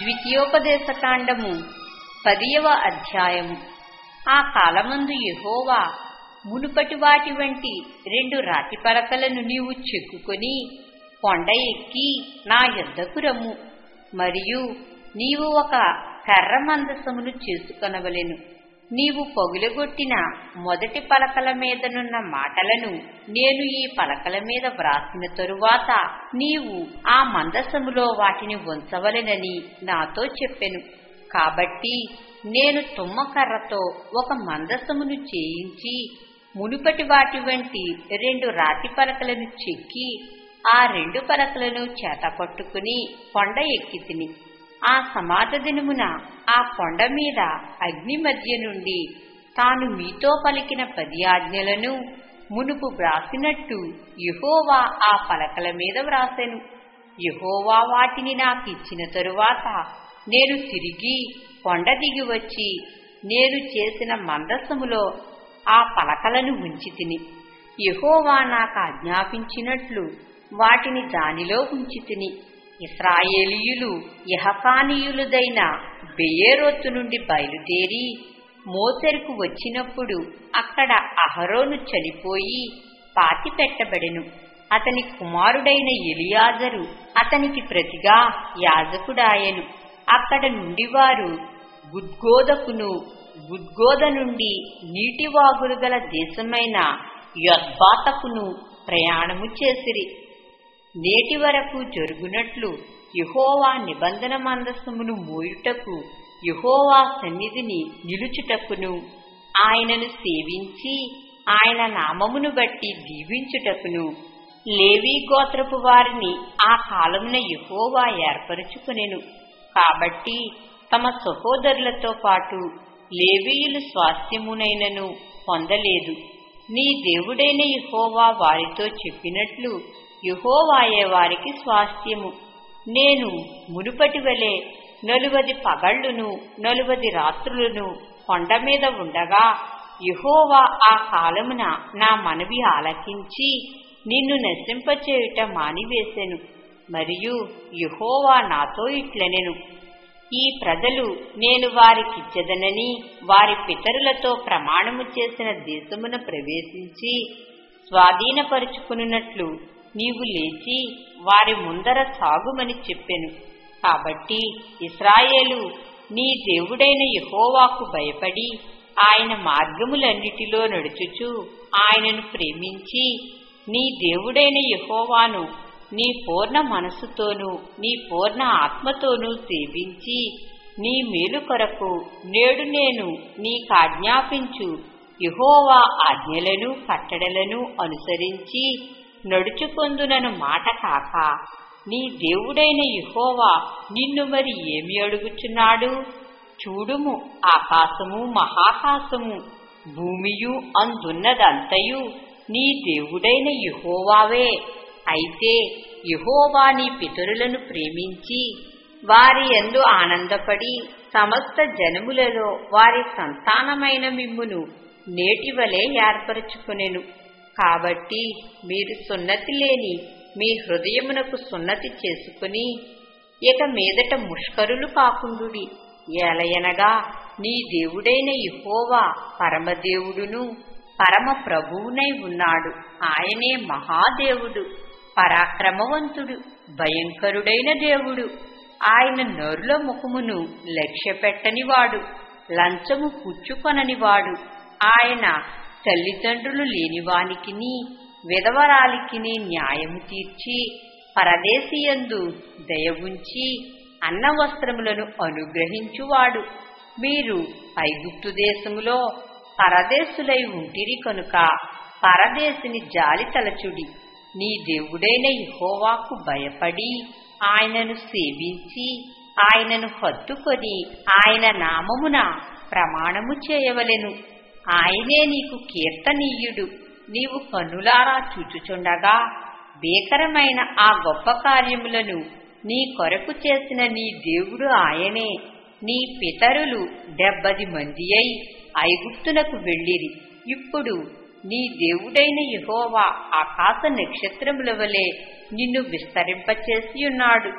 ద్వితీయోపదేశకాండము 10వ అధ్యాయము. ఆ కాలమందు యెహోవా, మునుపటి వాటి వంటి 2 రాతి పలకలను నీవు చెక్కుకొని కొండ ఎక్కి నా యొద్దకు రమ్ము. మరియు నీవు ఒక కర్ర మందసమును చేసుకొనవలెను. నీవు పగులగొట్టిన మొదటి పలకల మీదనున్న మాటలను నేను ఈ పలకల మీద వ్రాసిన తరువాత నీవు ఆ మందసములో వాటిని ఉంచవలెనని నాతో చెప్పెను. కాబట్టి నేను తుమ్మకర్రతో ఒక మందసమును చేయించి మునుపటి వాటి వంటి 2 రాతి పలకలను చెక్కి ఆ 2 పలకలను చేతపట్టుకుని కొండ ఎక్కితిని. ఆ సమాధి దినమున ఆ కొండ మీద అగ్ని మధ్య నుండి తాను మీతో పలికిన 10 ఆజ్ఞలను మునుపు వ్రాసినట్టు యెహోవా ఆ పలకల మీద వ్రాసెను. యెహోవా వాటిని నాకిచ్చిన తరువాత నేను తిరిగి కొండ దిగి వచ్చి నేను చేసిన మందసములో ఆ పలకలను ఉంచితిని. యెహోవా నాకు ఆజ్ఞాపించినట్లు వాటిని దానిలో ఉంచితిని. ఇశ్రాయేలీయులు యహకానీయులదైన బెయేరోతు నుండి బయలుదేరి మోసెరుకు వచ్చినప్పుడు అక్కడ అహరోను చనిపోయి పాతిపెట్టబడెను. అతని కుమారుడైన ఎలియాజరు అతనికి ప్రతిగా యాజకుడాయెను. అక్కడ నుండి వారు గుద్గోద నుండి నీటివాగులు గల దేశమైన యొత్బాతకును ప్రయాణము చేసిరి. నేటి వరకు జరుగునట్లు యెహోవా నిబంధన మందసమును మోయుటకు యెహోవా సన్నిధిని నిలుచుటకును ఆయనను సేవించి ఆయన నామమును బట్టి దీవించుటకును లేవీ గోత్రపు వారిని ఆ కాలమున యెహోవా ఏర్పరచుకొనెను. కాబట్టి తమ సహోదరులతో పాటు లేవీయులు స్వాస్థ్యమునైనను పొందలేదు. నీ దేవుడైన యెహోవా వారితో చెప్పినట్లు యెహోవాయే వారికి స్వాస్థ్యము. నేను మునుపటి వలె 40 పగళ్లును 40 రాత్రులను కొండ మీద ఉండగా యెహోవా ఆ కాలమున నా మనవి ఆలకించి నిన్ను నశింపచేయుట మానివేసెను. మరియు యెహోవా నాతో ఇట్లనెను, ఈ ప్రజలు నేను వారికిచ్చెదనని వారి పితరులతో ప్రమాణము చేసిన దేశమున ప్రవేశించి స్వాధీనపరుచుకున్నట్లు నీవు లేచి వారి ముందర సాగుమని చెప్పెను. కాబట్టి ఇశ్రాయేలు నీ దేవుడైన యెహోవాకు భయపడి ఆయన మార్గములన్నిటిలో నడుచుచు ఆయనను ప్రేమించి నీ దేవుడైన యెహోవాను నీ పూర్ణ మనస్సుతోనూ నీ పూర్ణ ఆత్మతోనూ సేవించి నీ మేలు కొరకు నేడు నేను నీకాజ్ఞాపించు యెహోవా ఆజ్ఞలను కట్టడలను అనుసరించి నడుచుకొందునను మాట కాక నీ దేవుడైన యెహోవా నిన్ను మరి ఏమి అడుగుచున్నాడు? చూడుము, ఆకాశము మహాకాశము భూమియు అందున్నదంతయు నీ దేవుడైన యెహోవావే. అయితే యెహోవా నీ పితరులను ప్రేమించి వారి యందు ఆనందపడి సమస్త జనములలో వారి సంతానమైన మిమ్మును నేటివలే ఏర్పరచుకొనెను. కాబట్టి మీరు సున్నతి లేని మీ హృదయమునకు సున్నతి చేసుకుని ఇక మీదట ముష్కరులు కాకుండుడి. ఏలయనగా నీ దేవుడైన యెహోవా పరమదేవుడును పరమ ప్రభువునై ఉన్నాడు. ఆయనే మహాదేవుడు, పరాక్రమవంతుడు, భయంకరుడైన దేవుడు. ఆయన నరుల ముఖమును లక్ష్యపెట్టనివాడు, లంచము పుచ్చుకొననివాడు. ఆయన తల్లిదండ్రులు లేనివానికిని విధవరాలికిని న్యాయము తీర్చి పరదేశియందు దయవుంచి అన్నవస్త్రములను అనుగ్రహించువాడు. మీరు ఐగుప్తు దేశములో పరదేశులై ఉంటిరి కనుక పరదేశిని జాలి తలచుడి. నీ దేవుడైన యెహోవాకు భయపడి ఆయనను సేవించి ఆయనను హత్తుకొని ఆయన నామమున ప్రమాణము చేయవలెను. ఆయనే నీకు కీర్తనీయుడు. నీవు కన్నులారా చూచుచుండగా భీకరమైన ఆ గొప్ప కార్యములను నీ కొరకు చేసిన నీ దేవుడు ఆయనే. నీ పితరులు 70 మంది అయి ఐగుప్తునకు వెళ్ళిరి. ఇప్పుడు నీ దేవుడైన యెహోవా ఆకాశ నక్షత్రముల వలె నిన్ను విస్తరింపచేసి ఉన్నాడు.